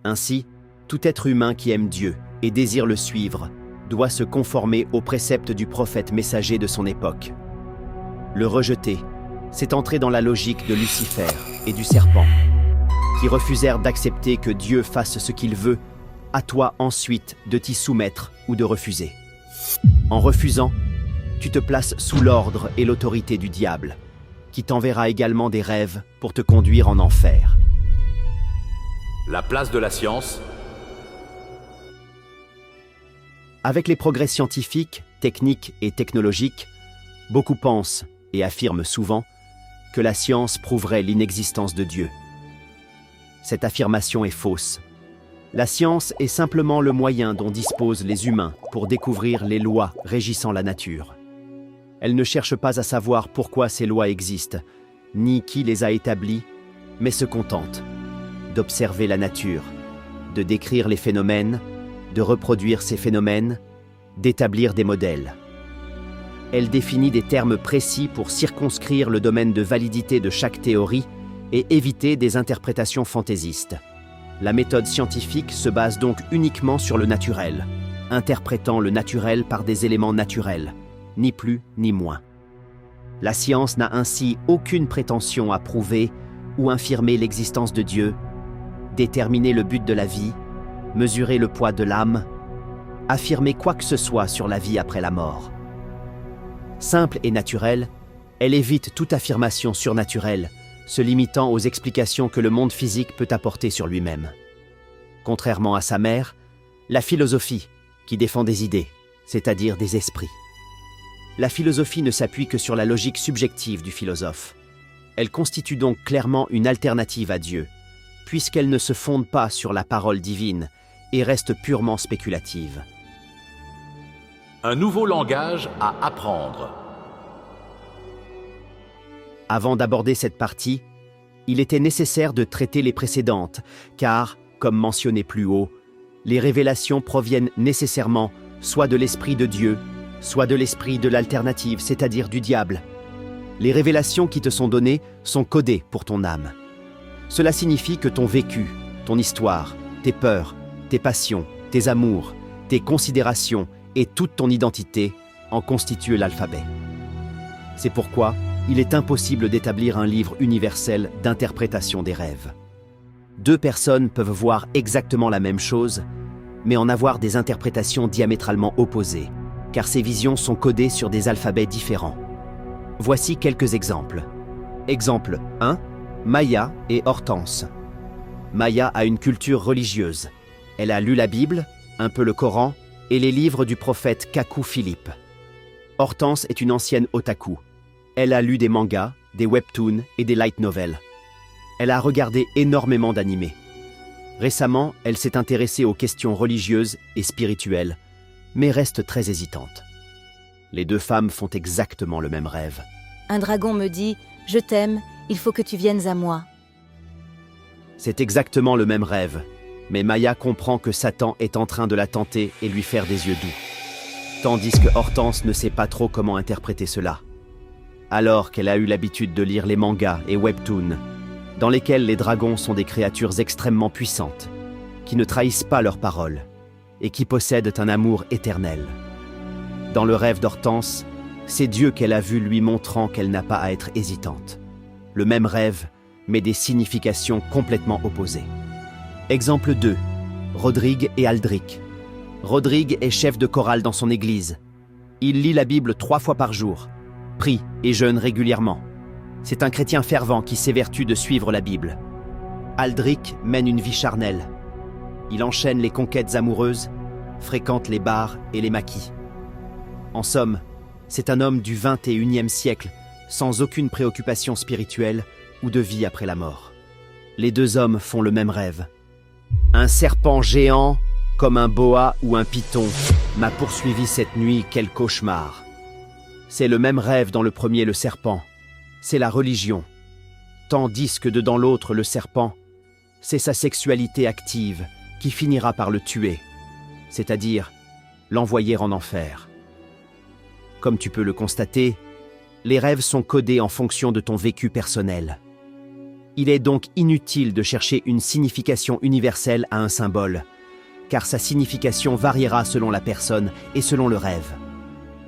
Ainsi, tout être humain qui aime Dieu et désire le suivre doit se conformer aux préceptes du prophète messager de son époque. Le rejeter, c'est entrer dans la logique de Lucifer et du serpent, qui refusèrent d'accepter que Dieu fasse ce qu'il veut, à toi ensuite de t'y soumettre ou de refuser. En refusant, tu te places sous l'ordre et l'autorité du diable, qui t'enverra également des rêves pour te conduire en enfer. La place de la science. Avec les progrès scientifiques, techniques et technologiques, beaucoup pensent, et affirment souvent, que la science prouverait l'inexistence de Dieu. Cette affirmation est fausse. La science est simplement le moyen dont disposent les humains pour découvrir les lois régissant la nature. Elle ne cherche pas à savoir pourquoi ces lois existent, ni qui les a établies, mais se contente d'observer la nature, de décrire les phénomènes, de reproduire ces phénomènes, d'établir des modèles. Elle définit des termes précis pour circonscrire le domaine de validité de chaque théorie et éviter des interprétations fantaisistes. La méthode scientifique se base donc uniquement sur le naturel, interprétant le naturel par des éléments naturels, ni plus ni moins. La science n'a ainsi aucune prétention à prouver ou infirmer l'existence de Dieu, déterminer le but de la vie, mesurer le poids de l'âme, affirmer quoi que ce soit sur la vie après la mort. Simple et naturelle, elle évite toute affirmation surnaturelle, se limitant aux explications que le monde physique peut apporter sur lui-même. Contrairement à sa mère, la philosophie, qui défend des idées, c'est-à-dire des esprits. La philosophie ne s'appuie que sur la logique subjective du philosophe. Elle constitue donc clairement une alternative à Dieu, puisqu'elle ne se fonde pas sur la parole divine et reste purement spéculative. Un nouveau langage à apprendre. Avant d'aborder cette partie, il était nécessaire de traiter les précédentes, car, comme mentionné plus haut, les révélations proviennent nécessairement soit de l'Esprit de Dieu, soit de l'esprit de l'alternative, c'est-à-dire du diable. Les révélations qui te sont données sont codées pour ton âme. Cela signifie que ton vécu, ton histoire, tes peurs, tes passions, tes amours, tes considérations et toute ton identité en constituent l'alphabet. C'est pourquoi il est impossible d'établir un livre universel d'interprétation des rêves. Deux personnes peuvent voir exactement la même chose, mais en avoir des interprétations diamétralement opposées, car ces visions sont codées sur des alphabets différents. Voici quelques exemples. Exemple 1, Maya et Hortense. Maya a une culture religieuse. Elle a lu la Bible, un peu le Coran et les livres du prophète Kaku Philippe. Hortense est une ancienne otaku. Elle a lu des mangas, des webtoons et des light novels. Elle a regardé énormément d'animés. Récemment, elle s'est intéressée aux questions religieuses et spirituelles, mais reste très hésitante. Les deux femmes font exactement le même rêve. Un dragon me dit « Je t'aime, il faut que tu viennes à moi ». C'est exactement le même rêve, mais Maya comprend que Satan est en train de la tenter et lui faire des yeux doux. Tandis que Hortense ne sait pas trop comment interpréter cela. Alors qu'elle a eu l'habitude de lire les mangas et webtoons, dans lesquels les dragons sont des créatures extrêmement puissantes, qui ne trahissent pas leurs paroles et qui possèdent un amour éternel. Dans le rêve d'Hortense, c'est Dieu qu'elle a vu lui montrant qu'elle n'a pas à être hésitante. Le même rêve, mais des significations complètement opposées. Exemple 2, Rodrigue et Aldric. Rodrigue est chef de chorale dans son église. Il lit la Bible 3 fois par jour, prie et jeûne régulièrement. C'est un chrétien fervent qui s'évertue de suivre la Bible. Aldric mène une vie charnelle. Il enchaîne les conquêtes amoureuses, fréquente les bars et les maquis. En somme, c'est un homme du 21e siècle, sans aucune préoccupation spirituelle ou de vie après la mort. Les deux hommes font le même rêve. Un serpent géant, comme un boa ou un python, m'a poursuivi cette nuit, quel cauchemar. C'est le même rêve dans le premier, le serpent. C'est la religion. Tandis que dans l'autre, le serpent, c'est sa sexualité active qui finira par le tuer, c'est-à-dire l'envoyer en enfer. Comme tu peux le constater, les rêves sont codés en fonction de ton vécu personnel. Il est donc inutile de chercher une signification universelle à un symbole, car sa signification variera selon la personne et selon le rêve.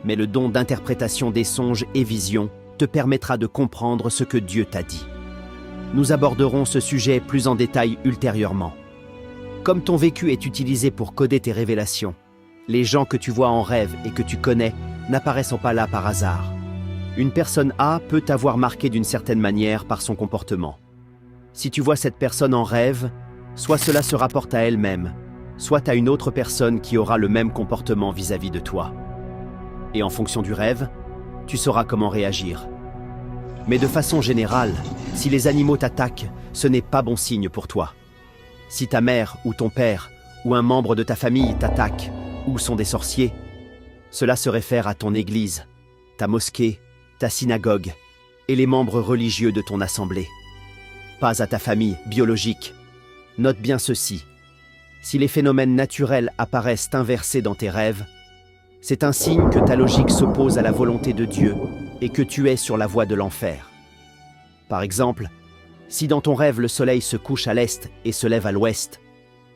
Mais le don d'interprétation des songes et visions te permettra de comprendre ce que Dieu t'a dit. Nous aborderons ce sujet plus en détail ultérieurement. Comme ton vécu est utilisé pour coder tes révélations, les gens que tu vois en rêve et que tu connais n'apparaissent pas là par hasard. Une personne A peut t'avoir marqué d'une certaine manière par son comportement. Si tu vois cette personne en rêve, soit cela se rapporte à elle-même, soit à une autre personne qui aura le même comportement vis-à-vis de toi. Et en fonction du rêve, tu sauras comment réagir. Mais de façon générale, si les animaux t'attaquent, ce n'est pas bon signe pour toi. Si ta mère ou ton père ou un membre de ta famille t'attaque ou sont des sorciers, cela se réfère à ton église, ta mosquée, ta synagogue et les membres religieux de ton assemblée. Pas à ta famille biologique. Note bien ceci. Si les phénomènes naturels apparaissent inversés dans tes rêves, c'est un signe que ta logique s'oppose à la volonté de Dieu et que tu es sur la voie de l'enfer. Par exemple, si dans ton rêve le soleil se couche à l'est et se lève à l'ouest,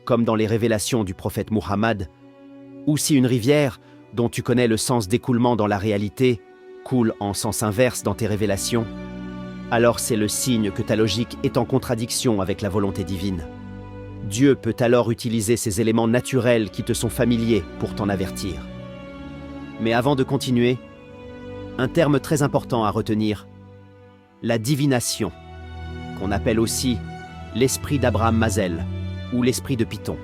comme dans les révélations du prophète Muhammad, ou si une rivière, dont tu connais le sens d'écoulement dans la réalité, coule en sens inverse dans tes révélations, alors c'est le signe que ta logique est en contradiction avec la volonté divine. Dieu peut alors utiliser ces éléments naturels qui te sont familiers pour t'en avertir. Mais avant de continuer, un terme très important à retenir, la divination, qu'on appelle aussi l'esprit d'Abraham Mazel ou l'esprit de Python.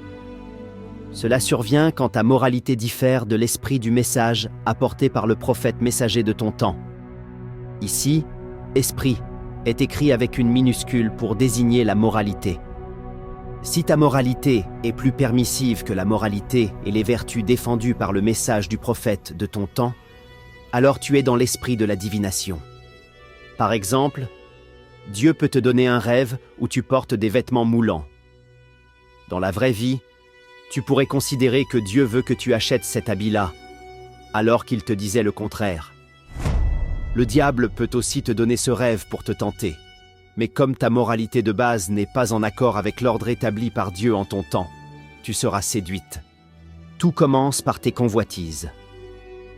Cela survient quand ta moralité diffère de l'esprit du message apporté par le prophète messager de ton temps. Ici, esprit est écrit avec une minuscule pour désigner la moralité. Si ta moralité est plus permissive que la moralité et les vertus défendues par le message du prophète de ton temps, alors tu es dans l'esprit de la divination. Par exemple, Dieu peut te donner un rêve où tu portes des vêtements moulants. Dans la vraie vie, tu pourrais considérer que Dieu veut que tu achètes cet habit-là, alors qu'il te disait le contraire. Le diable peut aussi te donner ce rêve pour te tenter. Mais comme ta moralité de base n'est pas en accord avec l'ordre établi par Dieu en ton temps, tu seras séduite. Tout commence par tes convoitises.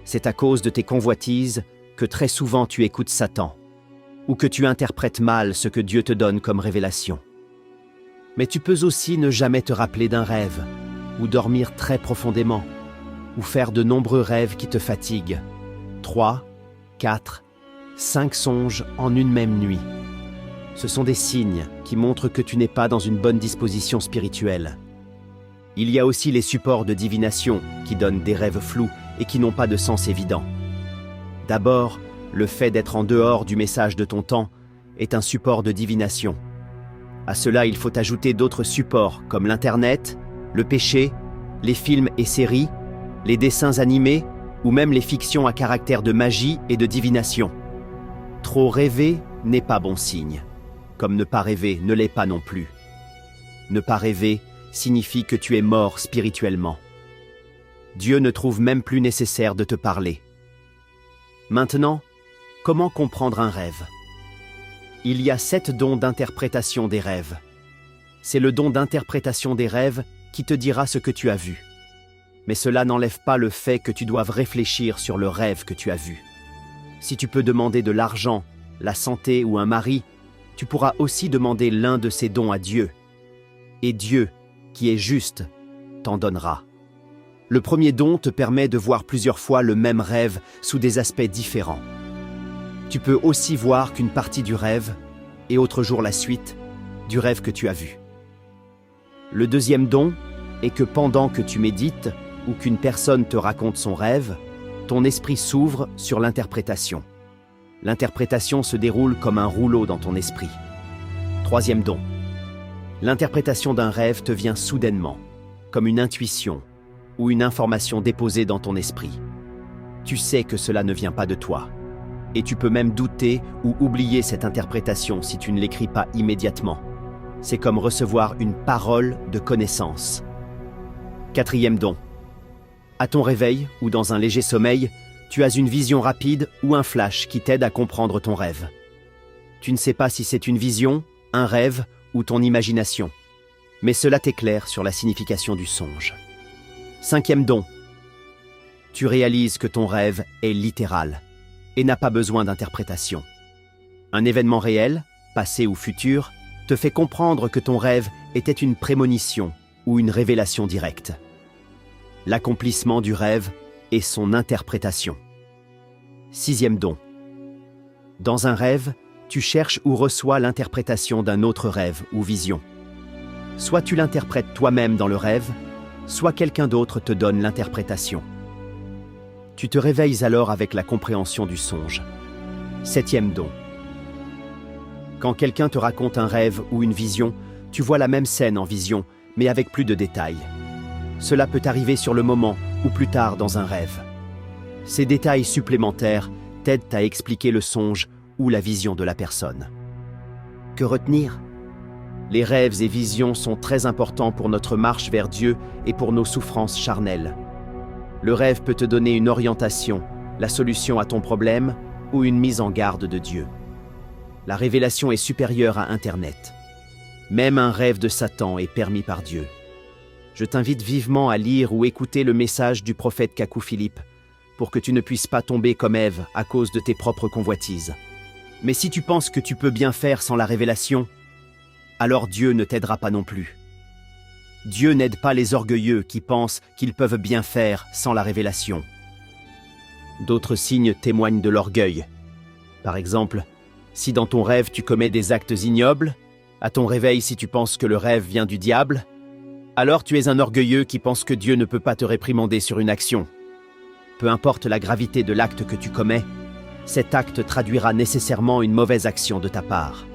C'est à cause de tes convoitises que très souvent tu écoutes Satan, ou que tu interprètes mal ce que Dieu te donne comme révélation. Mais tu peux aussi ne jamais te rappeler d'un rêve, ou dormir très profondément, ou faire de nombreux rêves qui te fatiguent. 3, 4, 5 songes en une même nuit. Ce sont des signes qui montrent que tu n'es pas dans une bonne disposition spirituelle. Il y a aussi les supports de divination qui donnent des rêves flous et qui n'ont pas de sens évident. D'abord, le fait d'être en dehors du message de ton temps est un support de divination. À cela, il faut ajouter d'autres supports comme l'Internet, le péché, les films et séries, les dessins animés ou même les fictions à caractère de magie et de divination. Trop rêver n'est pas bon signe. Comme ne pas rêver ne l'est pas non plus. Ne pas rêver signifie que tu es mort spirituellement. Dieu ne trouve même plus nécessaire de te parler. Maintenant, comment comprendre un rêve? Il y a 7 dons d'interprétation des rêves. C'est le don d'interprétation des rêves qui te dira ce que tu as vu. Mais cela n'enlève pas le fait que tu doives réfléchir sur le rêve que tu as vu. Si tu peux demander de l'argent, la santé ou un mari, tu pourras aussi demander l'un de ces dons à Dieu. Et Dieu, qui est juste, t'en donnera. Le premier don te permet de voir plusieurs fois le même rêve sous des aspects différents. Tu peux aussi voir qu'une partie du rêve, et autre jour la suite, du rêve que tu as vu. Le deuxième don est que pendant que tu médites ou qu'une personne te raconte son rêve, ton esprit s'ouvre sur l'interprétation. L'interprétation se déroule comme un rouleau dans ton esprit. Troisième don. L'interprétation d'un rêve te vient soudainement, comme une intuition ou une information déposée dans ton esprit. Tu sais que cela ne vient pas de toi. Et tu peux même douter ou oublier cette interprétation si tu ne l'écris pas immédiatement. C'est comme recevoir une parole de connaissance. Quatrième don. À ton réveil ou dans un léger sommeil, tu as une vision rapide ou un flash qui t'aide à comprendre ton rêve. Tu ne sais pas si c'est une vision un rêve ou ton imagination. Mais cela t'éclaire sur la signification du songe. 5e don. Tu réalises que ton rêve est littéral et n'a pas besoin d'interprétation. Un événement réel, passé ou futur, te fait comprendre que ton rêve était une prémonition ou une révélation directe. L'accomplissement du rêve est son interprétation. 6e don. Dans un rêve, tu cherches ou reçois l'interprétation d'un autre rêve ou vision. Soit tu l'interprètes toi-même dans le rêve, soit quelqu'un d'autre te donne l'interprétation. Tu te réveilles alors avec la compréhension du songe. 7e don. Quand quelqu'un te raconte un rêve ou une vision, tu vois la même scène en vision, mais avec plus de détails. Cela peut arriver sur le moment ou plus tard dans un rêve. Ces détails supplémentaires t'aident à expliquer le songe ou la vision de la personne. Que retenir ? Les rêves et visions sont très importants pour notre marche vers Dieu et pour nos souffrances charnelles. Le rêve peut te donner une orientation, la solution à ton problème ou une mise en garde de Dieu. La révélation est supérieure à Internet. Même un rêve de Satan est permis par Dieu. Je t'invite vivement à lire ou écouter le message du prophète Kakou Philippe pour que tu ne puisses pas tomber comme Ève à cause de tes propres convoitises. Mais si tu penses que tu peux bien faire sans la révélation, alors Dieu ne t'aidera pas non plus. Dieu n'aide pas les orgueilleux qui pensent qu'ils peuvent bien faire sans la révélation. D'autres signes témoignent de l'orgueil. Par exemple, si dans ton rêve tu commets des actes ignobles, à ton réveil si tu penses que le rêve vient du diable, alors tu es un orgueilleux qui pense que Dieu ne peut pas te réprimander sur une action. Peu importe la gravité de l'acte que tu commets, cet acte traduira nécessairement une mauvaise action de ta part.